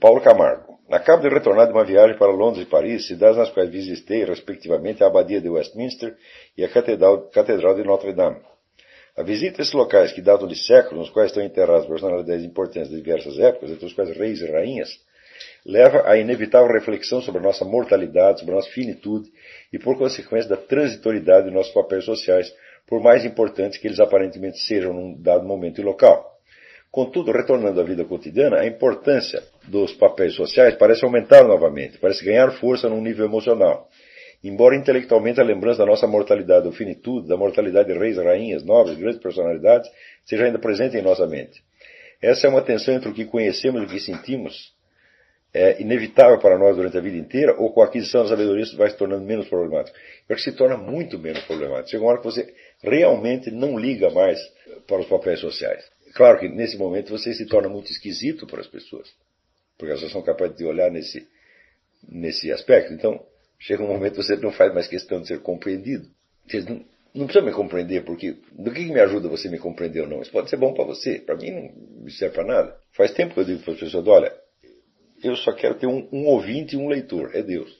Paulo Camargo. Acabo de retornar de uma viagem para Londres e Paris, cidades nas quais visitei, respectivamente, a Abadia de Westminster e a Catedral de Notre-Dame. A visita a esses locais, que datam de séculos, nos quais estão enterradas personalidades importantes de diversas épocas, entre os quais reis e rainhas, leva à inevitável reflexão sobre a nossa mortalidade, sobre a nossa finitude e, por consequência, da transitoriedade de nossos papéis sociais, por mais importantes que eles aparentemente sejam num dado momento e local. Contudo, retornando à vida cotidiana, a importância dos papéis sociais parece aumentar novamente, parece ganhar força num nível emocional. Embora intelectualmente a lembrança da nossa mortalidade ou finitude, da mortalidade de reis, rainhas, nobres, grandes personalidades, seja ainda presente em nossa mente. Essa é uma tensão entre o que conhecemos e o que sentimos, é inevitável para nós durante a vida inteira, ou com a aquisição da sabedoria isso vai se tornando menos problemático. Eu acho que se torna muito menos problemático. Chega uma hora que você realmente não liga mais para os papéis sociais. Claro que nesse momento você se torna muito esquisito para as pessoas, porque elas são capazes de olhar nesse aspecto. Então, chega um momento que você não faz mais questão de ser compreendido. Você não precisa me compreender, porque do que me ajuda você me compreender ou não? Isso pode ser bom para você, para mim não me serve para nada. Faz tempo que eu digo para as pessoas, olha, eu só quero ter um ouvinte e um leitor, é Deus.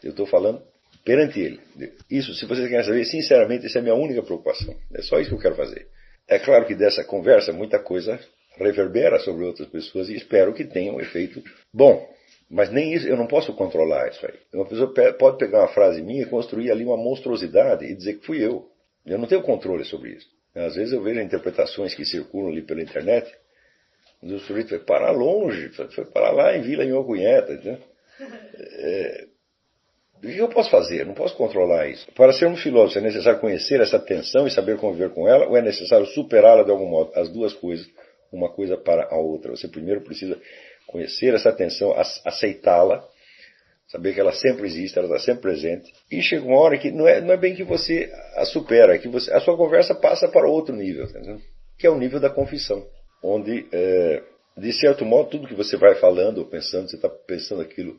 Eu estou falando perante Ele. Isso, se vocês querem saber, sinceramente, essa é a minha única preocupação. É só isso que eu quero fazer. É claro que dessa conversa muita coisa reverbera sobre outras pessoas e espero que tenha um efeito bom. Mas nem isso, eu não posso controlar isso aí. Uma pessoa pode pegar uma frase minha e construir ali uma monstruosidade e dizer que fui eu. Eu não tenho controle sobre isso. Às vezes eu vejo interpretações que circulam ali pela internet. O sujeito foi parar longe, foi parar lá em Vila em Alcunheta. Né? O que eu posso fazer? Eu não posso controlar isso. Para sermos filósofos é necessário conhecer essa tensão e saber conviver com ela, ou é necessário superá-la de algum modo? As duas coisas, uma coisa para a outra. Você primeiro precisa conhecer essa tensão, aceitá-la, saber que ela sempre existe, ela está sempre presente. E chega uma hora que não é bem que você a supera, é que a sua conversa passa para outro nível, entendeu? Que é o nível da confissão, onde, de certo modo, tudo que você vai falando ou pensando, você está pensando aquilo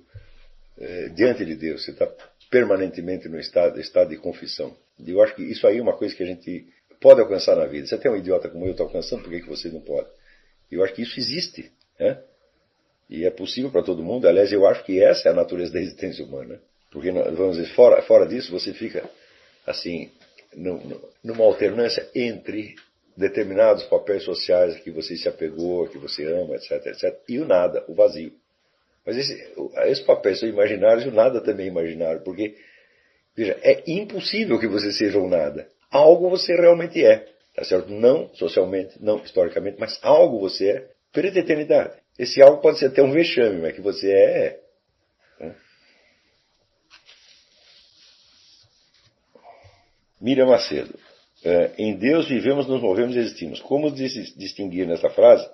diante de Deus, você está permanentemente no estado de confissão. E eu acho que isso aí é uma coisa que a gente pode alcançar na vida. Se até um idiota como eu está alcançando, por que você não pode? Eu acho que isso existe, né? E é possível para todo mundo. Aliás, eu acho que essa é a natureza da existência humana. Porque, vamos dizer, fora disso, você fica, assim, numa alternância entre determinados papéis sociais a que você se apegou, a que você ama, etc, etc, e o nada, o vazio. Mas esses papéis são imaginários e o nada também é imaginário, porque, veja, é impossível que você seja um nada. Algo você realmente é, tá certo? Não socialmente, não historicamente, mas algo você é perante a eternidade. Esse algo pode ser até um vexame, mas que você é. Né? Miriam Macedo. Em Deus vivemos, nos movemos e existimos. Como distinguir nessa frase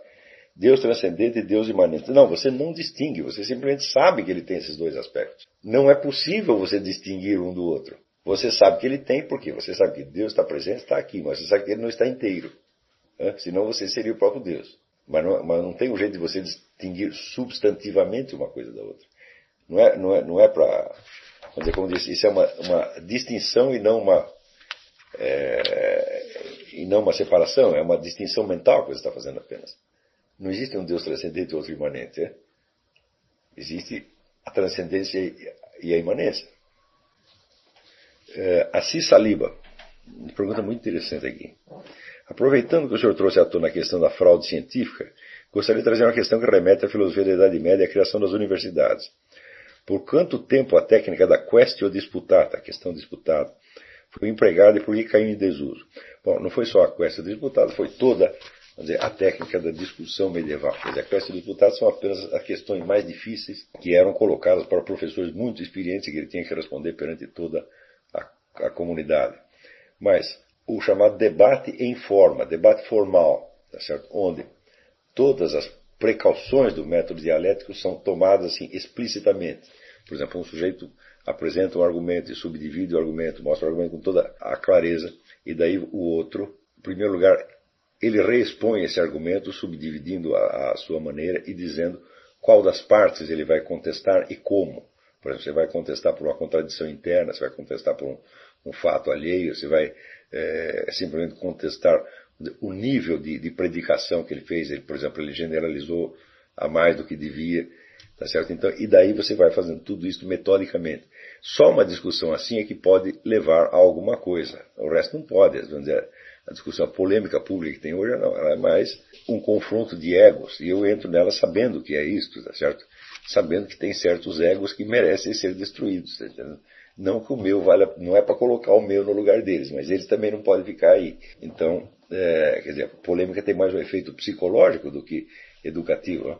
Deus transcendente e Deus imanente? Não, você não distingue, você simplesmente sabe que ele tem esses dois aspectos. Não é possível você distinguir um do outro. Você sabe que ele tem, porque você sabe que Deus está presente, está aqui, mas você sabe que ele não está inteiro. Senão você seria o próprio Deus. Mas não tem um jeito de você distinguir substantivamente uma coisa da outra. Não é para... Vamos dizer, como disse, isso é uma distinção e não uma separação. É uma distinção mental que você está fazendo apenas. Não existe um Deus transcendente e outro imanente. Existe a transcendência e a imanência. Assis Saliba. Uma pergunta muito interessante aqui. Aproveitando que o senhor trouxe à tona a questão da fraude científica, gostaria de trazer uma questão que remete à filosofia da Idade Média e à criação das universidades. Por quanto tempo a técnica da quaestio disputata, a questão disputada, foi empregada e por que caiu em desuso? Bom, não foi só a quaestio disputata, foi toda, vamos dizer, a técnica da discussão medieval. Quer dizer, a quaestio disputata são apenas as questões mais difíceis que eram colocadas para professores muito experientes e que ele tinha que responder perante toda a comunidade. Mas o chamado debate em forma, debate formal, tá certo? Onde todas as precauções do método dialético são tomadas assim explicitamente. Por exemplo, um sujeito apresenta um argumento e subdivide o argumento, mostra o argumento com toda a clareza, e daí o outro, em primeiro lugar, ele reexpõe esse argumento, subdividindo a sua maneira e dizendo qual das partes ele vai contestar e como. Por exemplo, você vai contestar por uma contradição interna, você vai contestar por um fato alheio, você vai simplesmente contestar o nível de predicação que ele fez. Ele, por exemplo, ele generalizou a mais do que devia. Tá certo? Então, e daí você vai fazendo tudo isso metodicamente. Só uma discussão assim é que pode levar a alguma coisa. O resto não pode. Vamos dizer, a discussão, a polêmica pública que tem hoje, não. Ela é mais um confronto de egos. E eu entro nela sabendo que é isso, tá certo? Sabendo que tem certos egos que merecem ser destruídos. Tá entendendo? Não que o meu não é para colocar o meu no lugar deles, mas eles também não podem ficar aí. Então, quer dizer, a polêmica tem mais um efeito psicológico do que educativo. Né?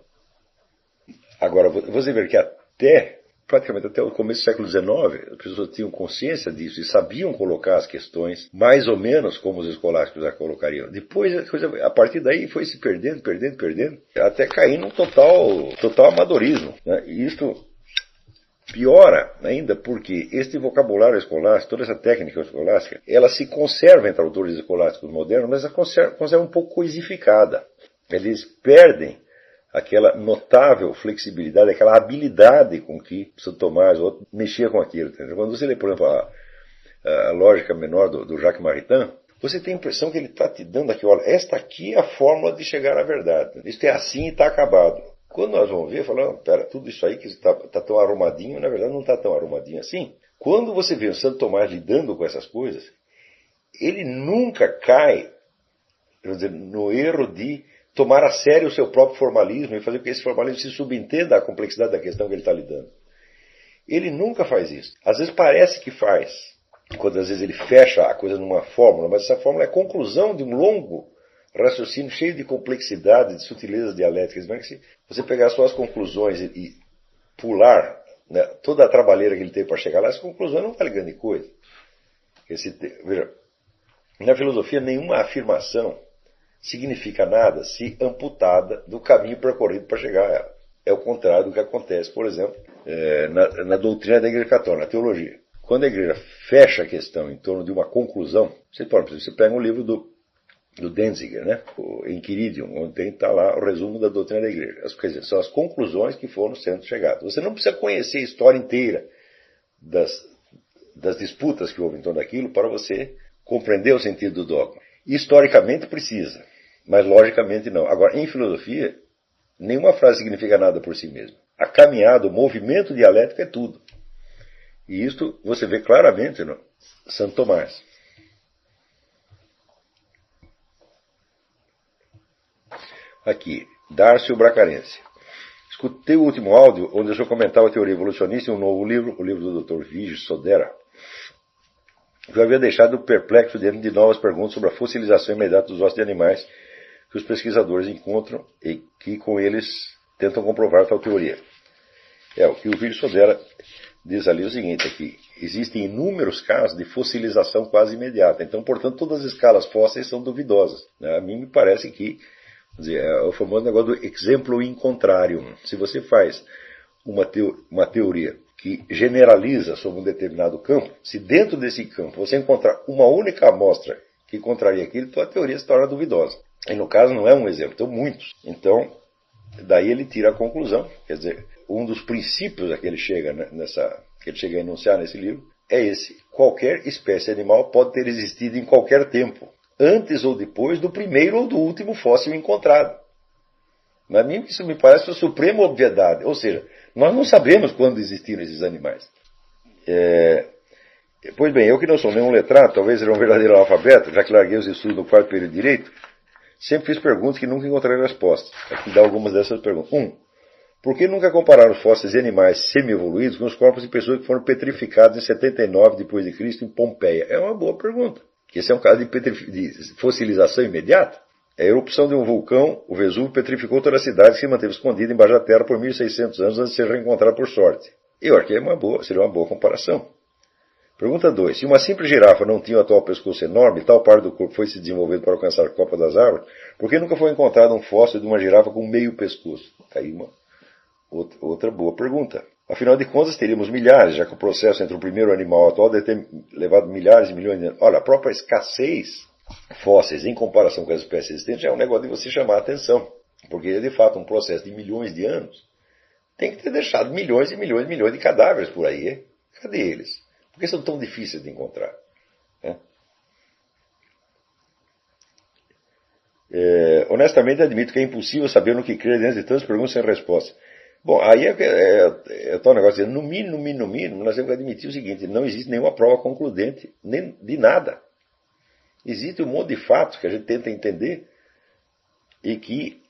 Agora, você vê que praticamente até o começo do século XIX, as pessoas tinham consciência disso e sabiam colocar as questões mais ou menos como os escolásticos a colocariam. Depois, a partir daí, foi se perdendo, até cair num total amadorismo. Né? E isto piora ainda porque este vocabulário escolástico, toda essa técnica escolástica, ela se conserva entre autores escolásticos modernos, mas ela conserva um pouco coisificada. Eles perdem aquela notável flexibilidade, aquela habilidade com que Santo Tomás mexia com aquilo. Entendeu? Quando você lê, por exemplo, a lógica menor do Jacques Maritain, você tem a impressão que ele está te dando aqui, olha, esta aqui é a fórmula de chegar à verdade. Isto é assim e está acabado. Quando nós vamos ver, falando, pera, tudo isso aí que está tão arrumadinho, na verdade não está tão arrumadinho assim. Quando você vê o Santo Tomás lidando com essas coisas, ele nunca cai, vamos dizer, no erro de tomar a sério o seu próprio formalismo e fazer com que esse formalismo se subentenda à complexidade da questão que ele está lidando. Ele nunca faz isso. Às vezes parece que faz, quando às vezes ele fecha a coisa numa fórmula, mas essa fórmula é a conclusão de um longo raciocínio cheio de complexidade, de sutilezas dialéticas. Mas se você pegar só as conclusões e pular, né, toda a trabalheira que ele teve para chegar lá, as conclusões não valem grande coisa. Veja, na filosofia nenhuma afirmação significa nada se amputada do caminho percorrido para chegar a ela. É o contrário do que acontece, por exemplo, na doutrina da Igreja Católica, na teologia. Quando a Igreja fecha a questão em torno de uma conclusão, você pega um livro do Denzinger, né? O Enquiridium, onde está lá o resumo da doutrina da Igreja. Quer dizer, são as conclusões que foram sendo chegadas. Você não precisa conhecer a história inteira das disputas que houve em torno daquilo para você compreender o sentido do dogma. Historicamente precisa, mas logicamente não. Agora, em filosofia, nenhuma frase significa nada por si mesma. A caminhada, o movimento dialético é tudo. E isto você vê claramente no Santo Tomás. Aqui, Dárcio Bracarense. Escutei o último áudio onde o senhor comentava a teoria evolucionista em um novo livro, o livro do Dr. Vigio Sodera, que eu havia deixado perplexo diante de novas perguntas sobre a fossilização imediata dos ossos de animais que os pesquisadores encontram e que com eles tentam comprovar tal teoria. O que o Vigio Sodera diz ali é o seguinte, aqui, existem inúmeros casos de fossilização quase imediata, então, portanto, todas as escalas fósseis são duvidosas. A mim me parece que é o famoso negócio do exemplo in contrarium. Se você faz uma teoria que generaliza sobre um determinado campo, se dentro desse campo você encontrar uma única amostra que contraria aquilo, então a teoria se torna duvidosa. E no caso não é um exemplo, são muitos. Então, daí ele tira a conclusão, quer dizer, um dos princípios a que ele chega que ele chega a enunciar nesse livro é esse: qualquer espécie animal pode ter existido em qualquer tempo, antes ou depois do primeiro ou do último fóssil encontrado. A mim isso me parece uma suprema obviedade. Ou seja, nós não sabemos quando existiram esses animais. Pois bem, eu que não sou nenhum letrado, talvez seja um verdadeiro analfabeto, já que larguei os estudos no quarto período de Direito, sempre fiz perguntas que nunca encontrei respostas. Aqui dá algumas dessas perguntas. 1. Por que nunca comparar os fósseis de animais semi-evoluídos com os corpos de pessoas que foram petrificadas em 79 d.C. em Pompeia? É uma boa pergunta. Esse é um caso de fossilização imediata. A erupção de um vulcão, o Vesúvio, petrificou toda a cidade que se manteve escondida embaixo da terra por 1.600 anos antes de ser reencontrada por sorte. Eu acho que seria uma boa comparação. Pergunta 2. Se uma simples girafa não tinha o atual pescoço enorme e tal parte do corpo foi se desenvolvendo para alcançar a copa das árvores, por que nunca foi encontrado um fóssil de uma girafa com meio pescoço? Aí outra boa pergunta. Afinal de contas, teríamos milhares, já que o processo entre o primeiro animal atual deve ter levado milhares e milhões de anos. Olha, a própria escassez fósseis em comparação com as espécies existentes é um negócio de você chamar a atenção. Porque é de fato um processo de milhões de anos. Tem que ter deixado milhões e milhões e milhões de cadáveres por aí. Hein? Cadê eles? Por que são tão difíceis de encontrar? Honestamente admito que é impossível saber no que crer diante de tantas perguntas sem resposta. Bom, aí é tal negócio, no mínimo, nós temos que admitir o seguinte, não existe nenhuma prova concludente nem de nada. Existe um monte de fatos que a gente tenta entender e que,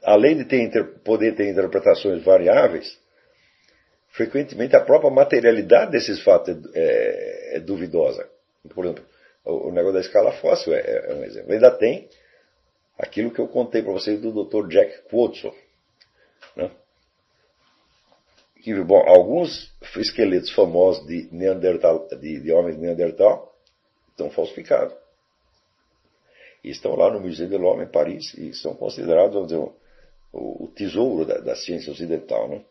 além de poder ter interpretações variáveis, frequentemente a própria materialidade desses fatos é duvidosa. Por exemplo, o negócio da escala fóssil é um exemplo. Ainda tem aquilo que eu contei para vocês do Dr. Jack Quotson, né? Que, bom, alguns esqueletos famosos de homens de Neandertal estão falsificados. E estão lá no Museu de l'Homme, em Paris, e são considerados, vamos dizer, o tesouro da ciência ocidental, né?